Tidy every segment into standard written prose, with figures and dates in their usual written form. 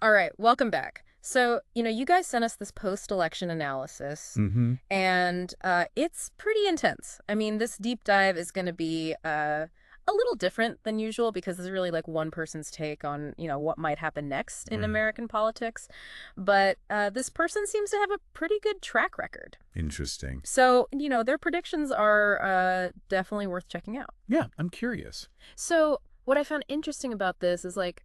All right, welcome back. So, you guys sent us this post-election analysis, Mm-hmm. and it's pretty intense. I mean, this deep dive is going to be a little different than usual because this is really like one person's take on, what might happen next in Mm. American politics. But this person seems to have a pretty good track record. Interesting. So, their predictions are definitely worth checking out. Yeah, I'm curious. So, what I found interesting about this is like,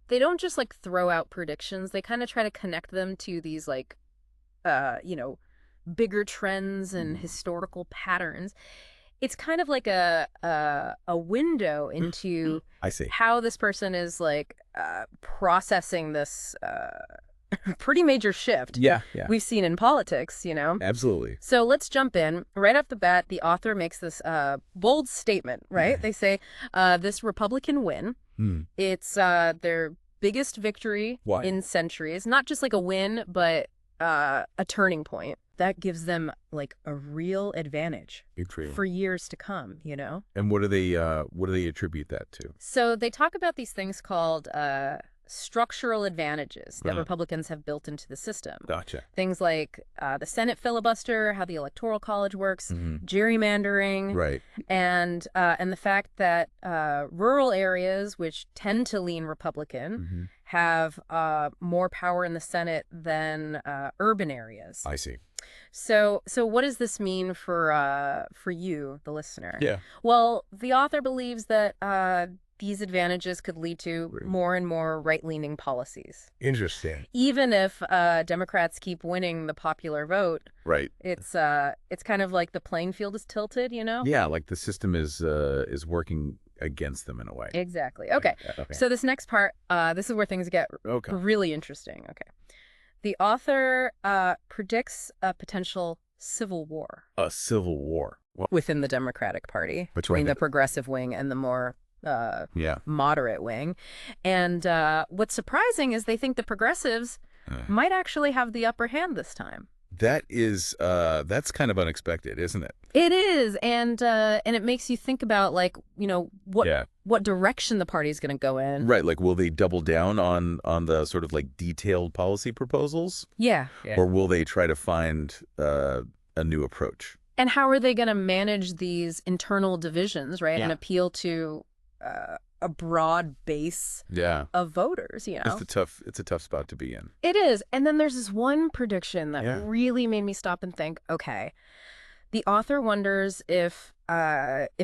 they don't just like throw out predictions. They kind of try to connect them to these like uh, you know, bigger trends and Mm. historical patterns. It's kind of like a window into I see. how this person is like processing this pretty major shift Yeah, yeah, we've seen in politics. absolutely. So let's jump in. Right off the bat, the author makes this bold statement, right? They say this Republican win, Hmm. it's their biggest victory Why? in centuries. Not just like a win, but a turning point. That gives them like a real advantage Victory. for years to come. And what do they attribute that to? So they talk about these things called structural advantages that Uh-huh. Republicans have built into the system. Gotcha. Things like the Senate filibuster, how the Electoral College works, Hmm. gerrymandering, Right. and the fact that rural areas, which tend to lean Republican, Hmm. have more power in the Senate than urban areas. I see. So what does this mean for you, the listener? Yeah. Well, the author believes that these advantages could lead to Right. more and more right-leaning policies. Interesting. Even if Democrats keep winning the popular vote, Right. it's kind of like the playing field is tilted. Yeah, like the system is working against them in a way. Exactly. Okay. Okay. So this next part, this is where things get Okay. really interesting. Okay. The author predicts a potential civil war A civil war. Well, within the Democratic Party, between between the progressive wing and the more yeah. moderate wing. And what's surprising is they think the progressives Uh, might actually have the upper hand this time. that's kind of unexpected, isn't it? It is, and it makes you think about like what Yeah. what direction the party is going to go in. Right. Like, will they double down on the sort of like detailed policy proposals, Yeah. or will they try to find a new approach? And how are they going to manage these internal divisions, right? And Yeah. appeal to a broad base Yeah. of voters. It's a tough spot to be in. It is. And then there's this one prediction that Yeah. really made me stop and think, okay, the author wonders if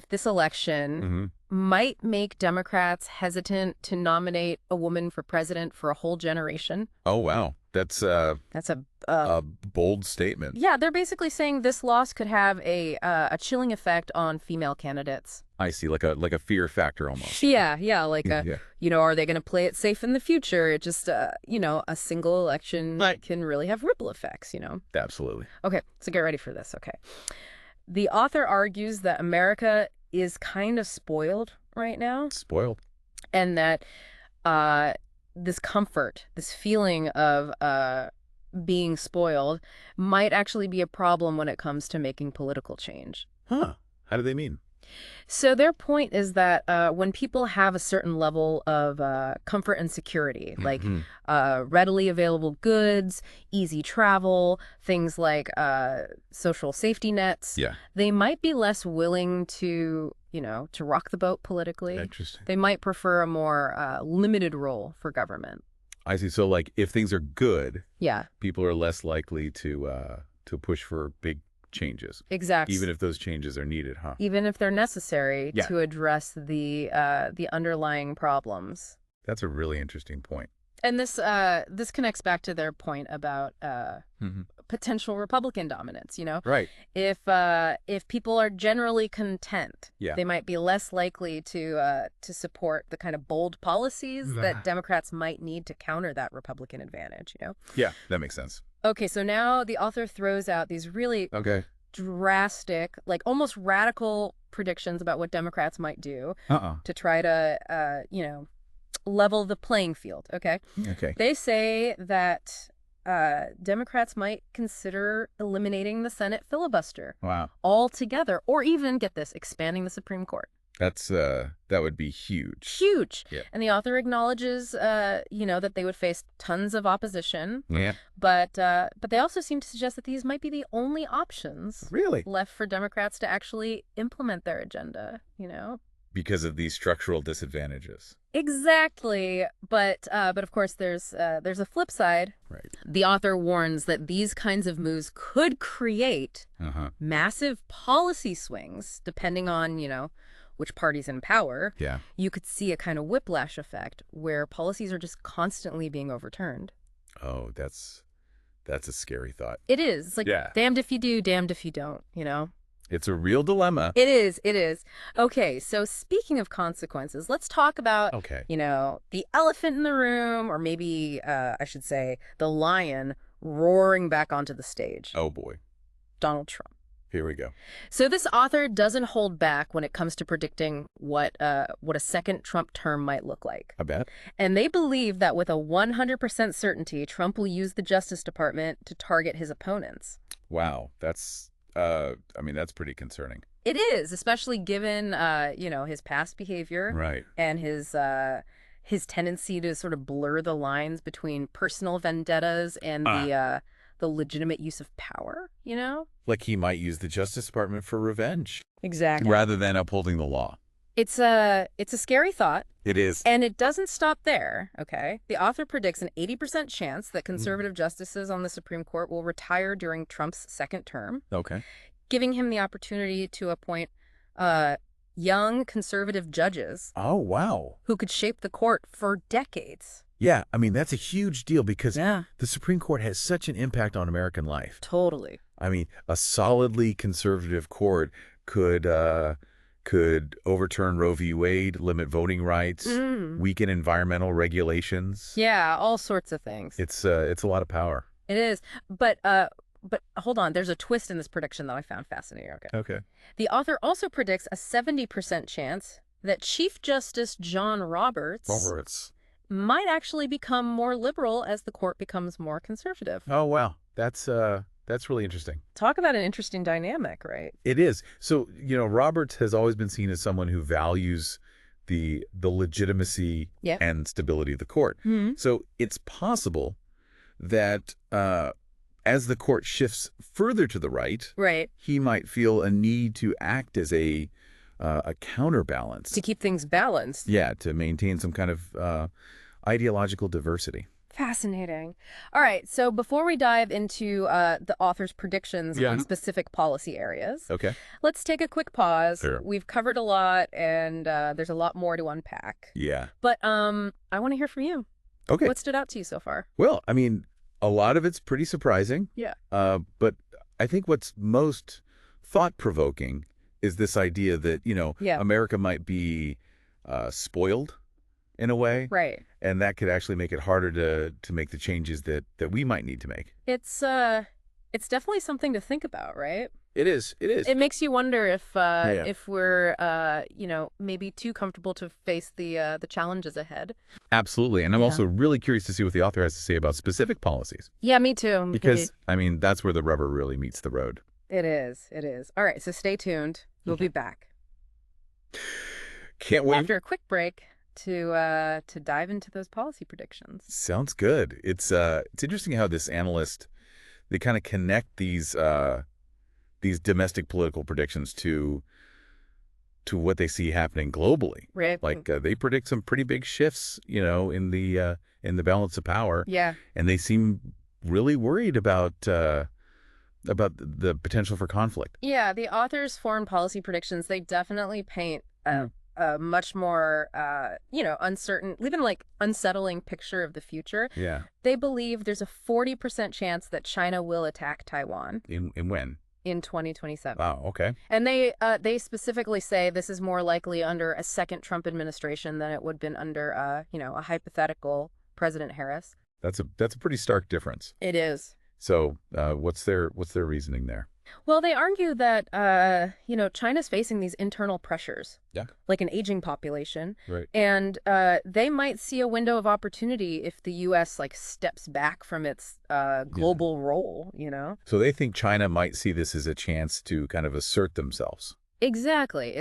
this election Hmm. might make Democrats hesitant to nominate a woman for president for a whole generation. Oh, wow. That's That's a a bold statement. yeah, they're basically saying this loss could have a chilling effect on female candidates. I see, like a fear factor almost. Yeah, like Yeah. are they going to play it safe in the future? It just a single election Right. can really have ripple effects. Absolutely. Okay, so get ready for this. Okay. The author argues that America is kind of spoiled right now, Spoiled. and that this comfort, this feeling of being spoiled, might actually be a problem when it comes to making political change. Huh. How do they mean? So their point is that when people have a certain level of comfort and security, like Mhm. readily available goods, easy travel, things like social safety nets, Yeah. they might be less willing to rock the boat politically. Interesting. They might prefer a more limited role for government. I see. So, like, if things are good, Yeah, people are less likely to push for big changes, exactly. even if those changes are needed, huh? Even if they're necessary Yeah. to address the underlying problems. That's a really interesting point. And this connects back to their point about Mhm. potential Republican dominance. Right. If people are generally content, Yeah. they might be less likely to support the kind of bold policies that Democrats might need to counter that Republican advantage. Yeah, that makes sense. Okay, so now the author throws out these really Okay. drastic, like almost radical predictions about what Democrats might do Uh-uh. to try to level the playing field. Okay. Okay. They say that Democrats might consider eliminating the Senate filibuster Wow. altogether, or even, get this, expanding the Supreme Court. That would be huge. Huge. Yeah. And the author acknowledges, that they would face tons of opposition, Yeah. but they also seem to suggest that these might be the only options Really? left for Democrats to actually implement their agenda. Because of these structural disadvantages. Exactly. But of course there's a flip side. Right. The author warns that these kinds of moves could create Uh-huh. massive policy swings depending on, which party's in power. Yeah. You could see a kind of whiplash effect where policies are just constantly being overturned. Oh, that's a scary thought. It is. It's like, Yeah. damned if you do, damned if you don't. It's a real dilemma. It is. It is. Okay, so speaking of consequences, let's talk about, Okay. the elephant in the room, or maybe I should say the lion roaring back onto the stage. Oh boy. Donald Trump. Here we go. So this author doesn't hold back when it comes to predicting what a second Trump term might look like. I bet. And they believe that with a 100% certainty, Trump will use the Justice Department to target his opponents. Wow. That's that's pretty concerning. It is, especially given, his past behavior Right. and his tendency to sort of blur the lines between personal vendettas and the legitimate use of power. Like he might use the Justice Department for revenge Exactly. rather than upholding the law. It's a scary thought. It is. And it doesn't stop there, okay? The author predicts an 80% chance that conservative justices on the Supreme Court will retire during Trump's second term, Okay. giving him the opportunity to appoint young conservative judges Oh, wow. who could shape the court for decades. Yeah, that's a huge deal because Yeah, the Supreme Court has such an impact on American life. totally. A solidly conservative court could overturn Roe v. Wade, limit voting rights, weaken environmental regulations. Yeah, all sorts of things. It's a lot of power. It is. But hold on, there's a twist in this prediction that I found fascinating. Okay. Okay. The author also predicts a 70% chance that Chief Justice John Roberts might actually become more liberal as the court becomes more conservative. Oh, wow. That's really interesting. Talk about an interesting dynamic, right? It is. So, Roberts has always been seen as someone who values the legitimacy Yeah. and stability of the court. Mm-hmm. So it's possible that as the court shifts further to the right, Right. he might feel a need to act as a counterbalance. To keep things balanced. Yeah, to maintain some kind of ideological diversity. Fascinating. All right, so before we dive into the author's predictions Yeah. on specific policy areas, Okay. let's take a quick pause. Sure. We've covered a lot, and there's a lot more to unpack. Yeah. But I want to hear from you. Okay. What stood out to you so far? Well, a lot of it's pretty surprising. Yeah. But I think what's most thought-provoking is this idea that, Yeah. America might be spoiled in a way. Right. And that could actually make it harder to make the changes that we might need to make. It's definitely something to think about, right? It is. It is. It makes you wonder if Yeah. if we're maybe too comfortable to face the challenges ahead. Absolutely. And I'm Yeah. also really curious to see what the author has to say about specific policies. Yeah, me too. Because, that's where the rubber really meets the road. It is. It is. All right, so stay tuned. We'll be back Can't wait. after a quick break to dive into those policy predictions. Sounds good. It's interesting how this analyst, they kind of connect these domestic political predictions to what they see happening globally. Right. Like they predict some pretty big shifts, in the balance of power, Yeah. and they seem really worried about the potential for conflict. Yeah, the author's foreign policy predictions, they definitely paint a much more, uncertain, even like unsettling picture of the future. Yeah. They believe there's a 40% chance that China will attack Taiwan In when? in 2027. Wow. Okay. And they specifically say this is more likely under a second Trump administration than it would have been under, a hypothetical President Harris. That's a pretty stark difference. It is. So, what's their reasoning there? Well, they argue that, China's facing these internal pressures, Yeah. like an aging population, Right. and they might see a window of opportunity if the U.S. steps back from its global role. So they think China might see this as a chance to kind of assert themselves. Exactly.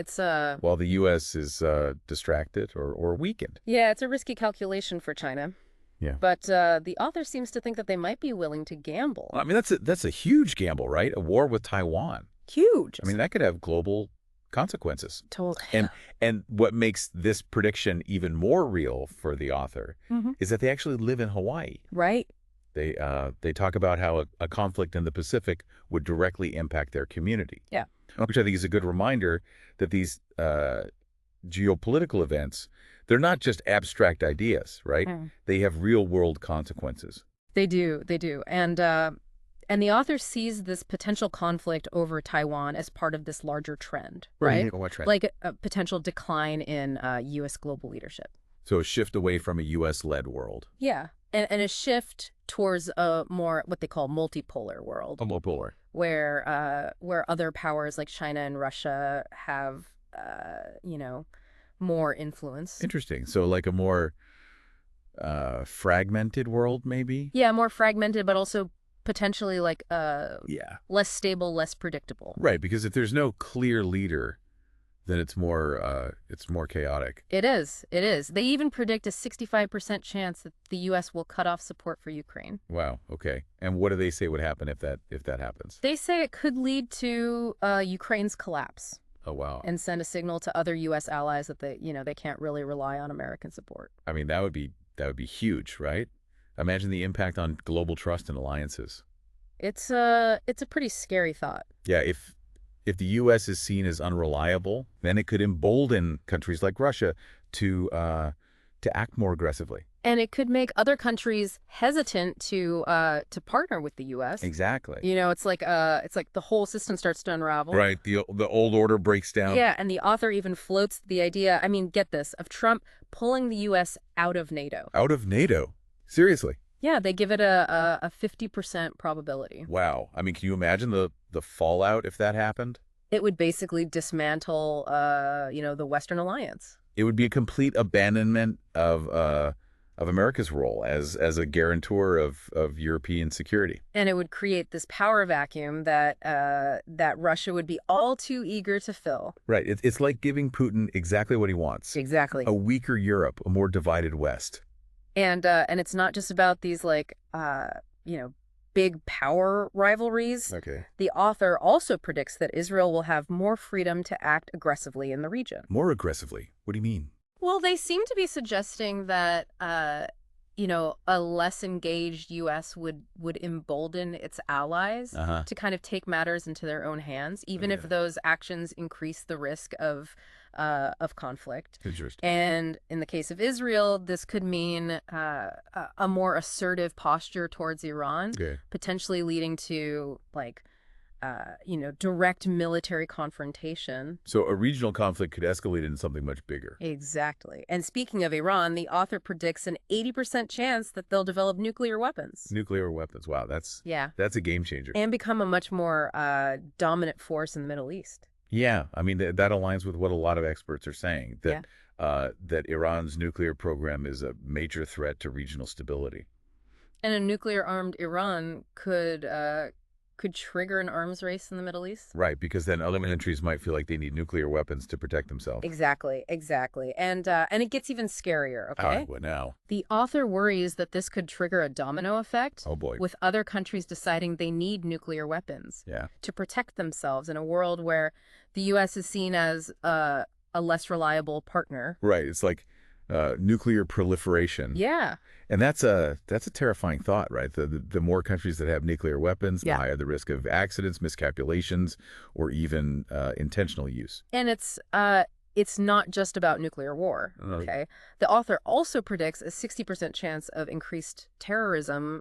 while the U.S. is distracted or weakened. Yeah, it's a risky calculation for China. Yeah. But the author seems to think that they might be willing to gamble. I mean, that's a huge gamble, right? A war with Taiwan. Huge. I mean, that could have global consequences. Totally. And what makes this prediction even more real for the author is that they actually live in Hawaii. Right. They talk about how a conflict in the Pacific would directly impact their community. Yeah. Which I think is a good reminder that these geopolitical events, they're not just abstract ideas, right? They have real world consequences. They do. They do. And the author sees this potential conflict over Taiwan as part of this larger trend, right? What trend? Like a potential decline in U.S. global leadership. So a shift away from a U.S.-led world. Yeah. And a shift towards a more what they call multipolar world. A multipolar. Where other powers like China and Russia have, more influence. Interesting. So like a more fragmented world, maybe? Yeah, more fragmented, but also potentially like less stable, less predictable. Right, because if there's no clear leader, then it's more chaotic. It is. It is. They even predict a 65% chance that the U.S. will cut off support for Ukraine. Wow. Okay. And what do they say would happen if that happens? They say it could lead to Ukraine's collapse. Oh, wow. And send a signal to other U.S. allies that they can't really rely on American support. I mean, that would be huge, right? Imagine the impact on global trust and alliances. It's a pretty scary thought. Yeah, if the U.S. is seen as unreliable, then it could embolden countries like Russia to act more aggressively. And it could make other countries hesitant to partner with the U.S. Exactly. It's like the whole system starts to unravel. Right. The old order breaks down. Yeah, and the author even floats the idea, I mean, get this, of Trump pulling the U.S. out of NATO. Out of NATO? Seriously? Yeah, they give it a 50% probability. Wow. I mean, can you imagine the fallout if that happened? It would basically dismantle, the Western alliance. It would be a complete abandonment of America's role as a guarantor of European security. And it would create this power vacuum that Russia would be all too eager to fill. Right. It's like giving Putin exactly what he wants. Exactly. A weaker Europe, a more divided West. And it's not just about these big power rivalries. Okay. The author also predicts that Israel will have more freedom to act aggressively in the region. More aggressively? What do you mean? Well, they seem to be suggesting that, a less engaged U.S. would embolden its allies to kind of take matters into their own hands, even if those actions increase the risk of conflict. Interesting. And in the case of Israel, this could mean a more assertive posture towards Iran, potentially leading to direct military confrontation. So a regional conflict could escalate into something much bigger. Exactly. And speaking of Iran, the author predicts an 80% chance that they'll develop nuclear weapons. Nuclear weapons. Wow, that's a game changer. And become a much more dominant force in the Middle East. Yeah, I mean, that aligns with what a lot of experts are saying, that that Iran's nuclear program is a major threat to regional stability. And a nuclear-armed Iran could trigger an arms race in the Middle East. Right, because then other countries might feel like they need nuclear weapons to protect themselves. Exactly. And it gets even scarier, okay? What now? The author worries that this could trigger a domino effect. Oh, boy. With other countries deciding they need nuclear weapons to protect themselves in a world where the U.S. is seen as a less reliable partner. Right, it's like nuclear proliferation. Yeah. And that's a terrifying thought, right? The more countries that have nuclear weapons, the higher the risk of accidents, miscalculations, or even intentional use. And it's not just about nuclear war, okay? The author also predicts a 60% chance of increased terrorism.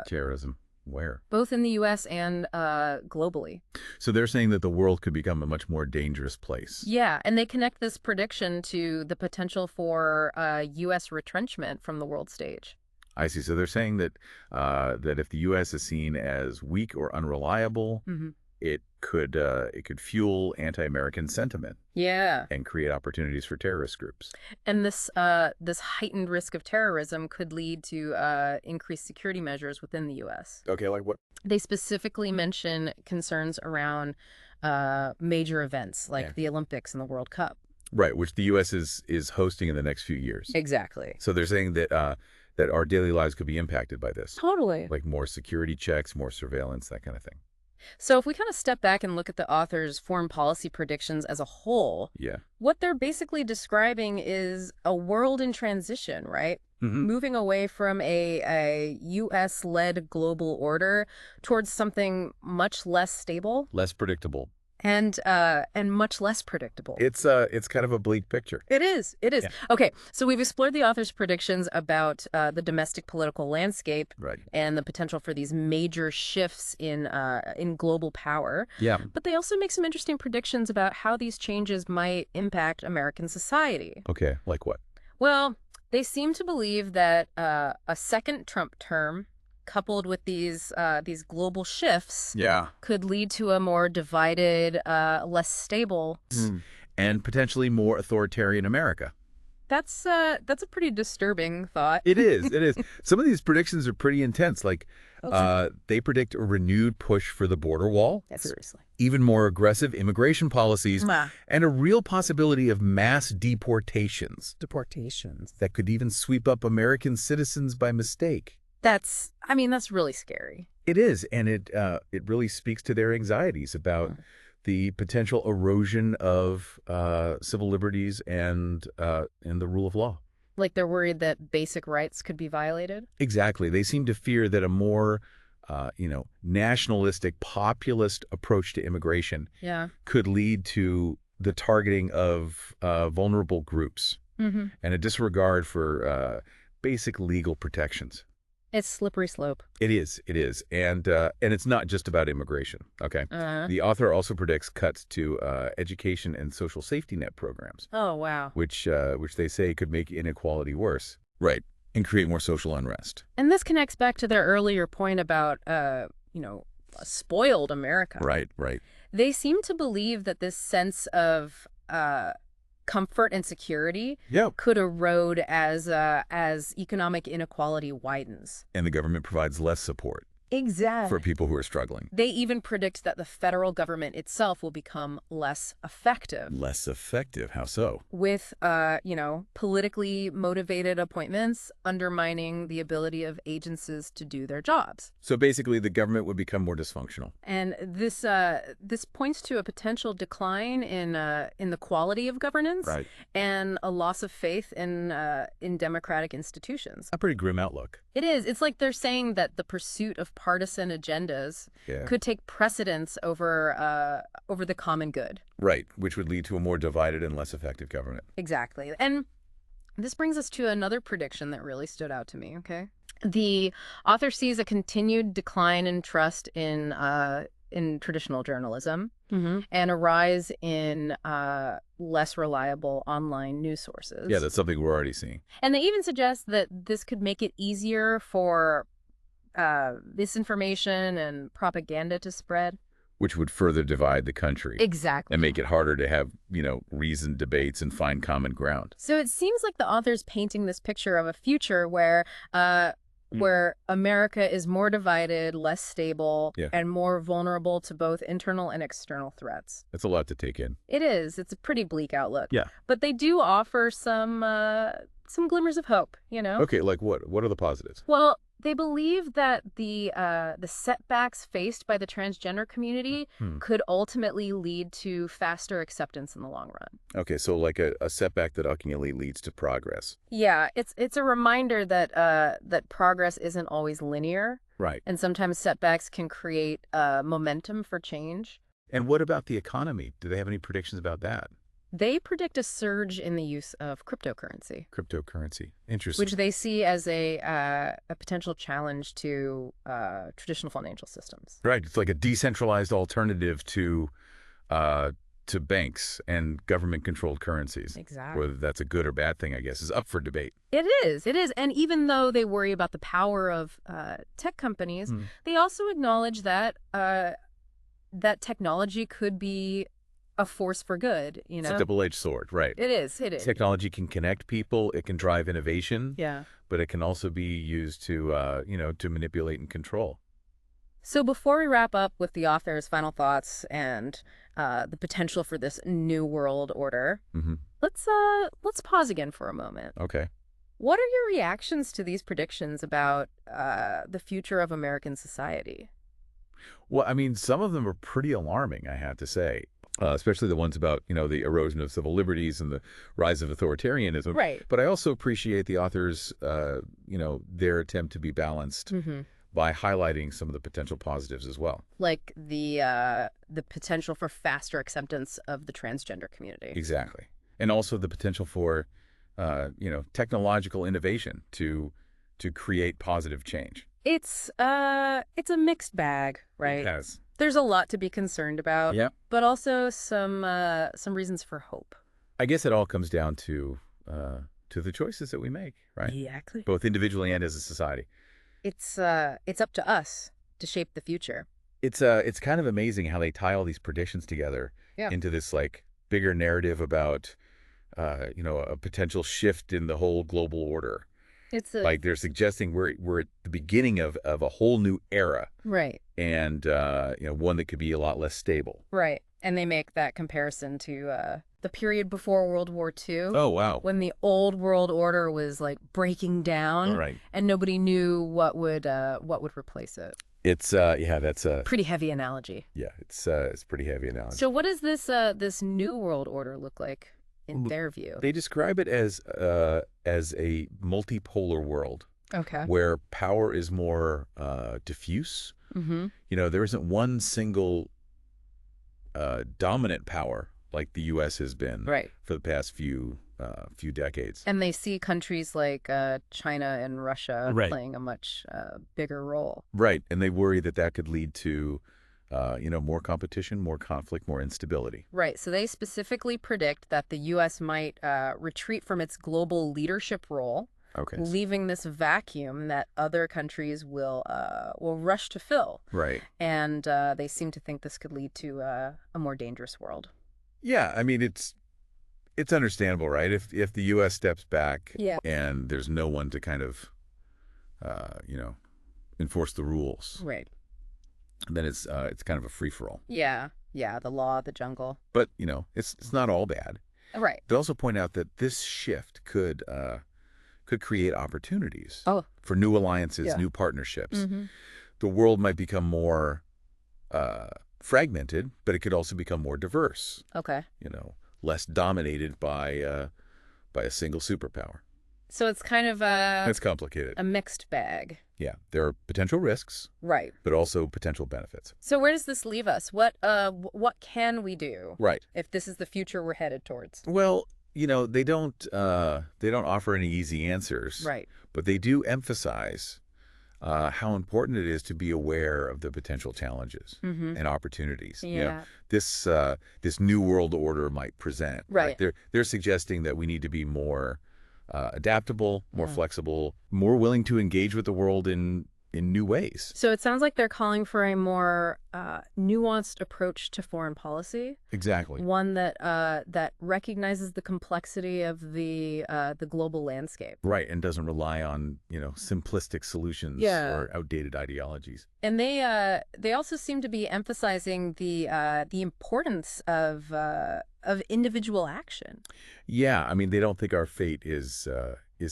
Terrorism. Where? Both in the U.S. and globally. So they're saying that the world could become a much more dangerous place. Yeah, and they connect this prediction to the potential for U.S. retrenchment from the world stage. I see. So they're saying that that if the U.S. is seen as weak or unreliable, it could fuel anti-American sentiment. Yeah. And create opportunities for terrorist groups. And this heightened risk of terrorism could lead to increased security measures within the U.S. Okay, like what? They specifically mention concerns around major events like the Olympics and the World Cup. Right, which the U.S. is hosting in the next few years. Exactly. So they're saying that that our daily lives could be impacted by this. Totally. Like more security checks, more surveillance, that kind of thing. So if we kind of step back and look at the author's foreign policy predictions as a whole, what they're basically describing is a world in transition, right? Moving away from a U.S.-led global order towards something much less stable. Less predictable. And much less predictable. It's kind of a bleak picture. It is. It is. Yeah. Okay, so we've explored the author's predictions about the domestic political landscape and the potential for these major shifts in global power. Yeah. But they also make some interesting predictions about how these changes might impact American society. Okay, like what? Well, they seem to believe that a second Trump term, coupled with these global shifts, could lead to a more divided, less stable, and potentially more authoritarian America. That's a pretty disturbing thought. It is. It is. Some of these predictions are pretty intense. Like, they predict a renewed push for the border wall. Yeah, seriously. Even more aggressive immigration policies, and a real possibility of mass deportations. Deportations. That could even sweep up American citizens by mistake. That's really scary. It is, and it really speaks to their anxieties about the potential erosion of civil liberties and the rule of law. Like they're worried that basic rights could be violated? Exactly. They seem to fear that a more nationalistic, populist approach to immigration could lead to the targeting of vulnerable groups and a disregard for basic legal protections. It's slippery slope. It is. It is. And it's not just about immigration. Okay. The author also predicts cuts to education and social safety net programs. Oh, wow. Which they say could make inequality worse. Right. And create more social unrest. And this connects back to their earlier point about, a spoiled America. Right, right. They seem to believe that this sense of comfort and security could erode as economic inequality widens. And the government provides less support. Exactly. For people who are struggling. They even predict that the federal government itself will become less effective. Less effective? How so? With, politically motivated appointments undermining the ability of agencies to do their jobs. So basically the government would become more dysfunctional. And this points to a potential decline in the quality of governance and a loss of faith in democratic institutions. A pretty grim outlook. It is. It's like they're saying that the pursuit of partisan agendas could take precedence over the common good. Right, which would lead to a more divided and less effective government. Exactly. And this brings us to another prediction that really stood out to me, okay? The author sees a continued decline in trust in traditional journalism and a rise in less reliable online news sources. Yeah, that's something we're already seeing. And they even suggest that this could make it easier for misinformation and propaganda to spread. Which would further divide the country. Exactly. And make it harder to have, reasoned debates and find common ground. So it seems like the author's painting this picture of a future where America is more divided, less stable, and more vulnerable to both internal and external threats. That's a lot to take in. It is. It's a pretty bleak outlook. Yeah. But they do offer some glimmers of hope, Okay, like what? What are the positives? Well, they believe that the setbacks faced by the transgender community could ultimately lead to faster acceptance in the long run. Okay, so like a setback that ultimately leads to progress. Yeah, it's a reminder that progress isn't always linear. Right. And sometimes setbacks can create momentum for change. And what about the economy? Do they have any predictions about that? They predict a surge in the use of cryptocurrency. Cryptocurrency. Interesting. Which they see as a potential challenge to traditional financial systems. Right. It's like a decentralized alternative to banks and government-controlled currencies. Exactly. Whether that's a good or bad thing, I guess, is up for debate. It is. It is. And even though they worry about the power of tech companies, they also acknowledge that that technology could be a force for good, It's a double-edged sword, right? It is. It is. Technology can connect people. It can drive innovation. Yeah. But it can also be used to, to manipulate and control. So before we wrap up with the author's final thoughts and the potential for this new world order, let's pause again for a moment. Okay. What are your reactions to these predictions about the future of American society? Well, I mean, some of them are pretty alarming, I have to say, especially the ones about, the erosion of civil liberties and the rise of authoritarianism. Right. But I also appreciate the authors, their attempt to be balanced by highlighting some of the potential positives as well. Like the potential for faster acceptance of the transgender community. Exactly. And also the potential for, technological innovation to create positive change. It's a mixed bag, right? Yes. There's a lot to be concerned about, Yeah. but also some reasons for hope. I guess it all comes down to the choices that we make, right? Exactly. Both individually and as a society. It's up to us to shape the future. It's kind of amazing how they tie all these predictions together into this like bigger narrative about a potential shift in the whole global order. It's like they're suggesting we're at the beginning of a whole new era. Right. And one that could be a lot less stable. Right. And they make that comparison to the period before World War II. Oh, wow. When the old world order was like breaking down, right, and nobody knew what would replace it. It's that's a pretty heavy analogy. Yeah, it's pretty heavy analogy. So what does this new world order look like in their view? They describe it as a multipolar world. Okay. Where power is more diffuse. There isn't one single dominant power like the U.S. has been for the past few decades. And they see countries like China and Russia playing a much bigger role. Right, and they worry that could lead to more competition, more conflict, more instability. Right, so they specifically predict that the U.S. might retreat from its global leadership role. Okay. Leaving this vacuum that other countries will rush to fill. Right. And they seem to think this could lead to a more dangerous world. Yeah, I mean it's understandable, right? If the U.S. steps back and there's no one to kind of enforce the rules. Right. Then it's kind of a free for all. Yeah. Yeah, the law, the jungle. But, it's not all bad. Right. They also point out that this shift could create opportunities for new alliances, new partnerships. The world might become more fragmented, but it could also become more diverse. Okay. Less dominated by a single superpower. So it's kind of it's complicated. A mixed bag. Yeah, there are potential risks, right, but also potential benefits. So where does this leave us? What can we do, right, if this is the future we're headed towards? Well, they don't offer any easy answers, right, but they do emphasize how important it is to be aware of the potential challenges and opportunities. Yeah, this new world order might present. Right, they're suggesting that we need to be more adaptable, more flexible, more willing to engage with the world in new ways. So it sounds like they're calling for a more nuanced approach to foreign policy. Exactly. One that recognizes the complexity of the global landscape. Right, and doesn't rely on simplistic solutions or outdated ideologies. And they also seem to be emphasizing the importance of individual action. Yeah, I mean, they don't think our fate is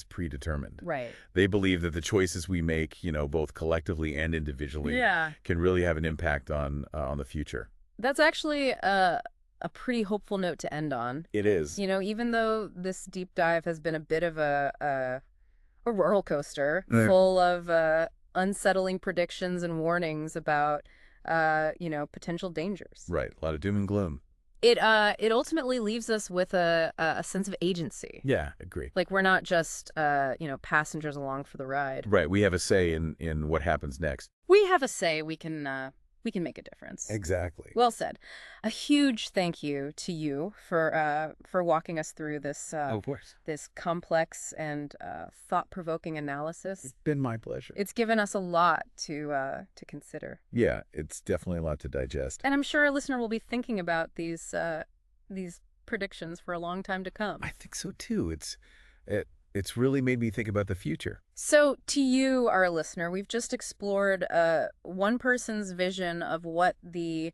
predetermined. Right. They believe that the choices we make, both collectively and individually, can really have an impact on the future. That's actually a pretty hopeful note to end on. It is. Even though this deep dive has been a bit of a roller coaster, full of unsettling predictions and warnings about potential dangers. Right. A lot of doom and gloom. It ultimately leaves us with a sense of agency. Yeah, agree. Like we're not just passengers along for the ride. Right. We have a say in what happens next. We have a say. We can make a difference. Exactly. Well said. A huge thank you to you for walking us through this of course, this complex and thought-provoking analysis. It's been my pleasure. It's given us a lot to consider. Yeah, it's definitely a lot to digest. And I'm sure a listener will be thinking about these predictions for a long time to come. I think so too. it's really made me think about the future. So to you, our listener, we've just explored one person's vision of what the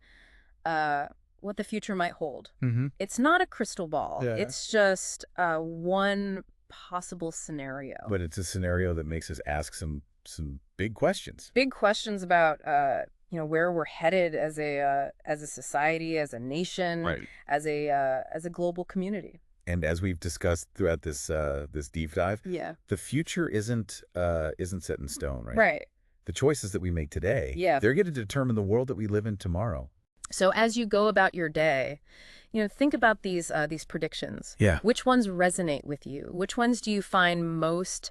future might hold. Mm-hmm. It's not a crystal ball. Yeah. It's just one possible scenario. But it's a scenario that makes us ask some big questions. Big questions about where we're headed as a society, as a nation, right, as a global community. And as we've discussed throughout this deep dive, Yeah. the future isn't set in stone, right? Right. The choices that we make today, Yeah. they're going to determine the world that we live in tomorrow. So as you go about your day, think about these predictions. Yeah. Which ones resonate with you? Which ones do you find most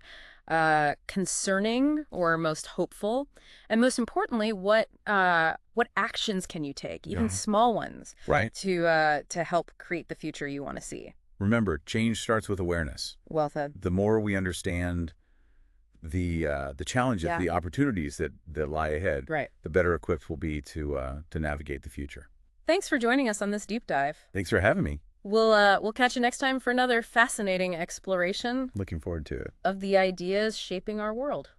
concerning or most hopeful? And most importantly, what actions can you take, even small ones, right, to help create the future you want to see? Remember, change starts with awareness. Well said. The more we understand the challenges, the opportunities that lie ahead, right, the better equipped we'll be to navigate the future. Thanks for joining us on this deep dive. Thanks for having me. We'll catch you next time for another fascinating exploration. Looking forward to it. Of the ideas shaping our world.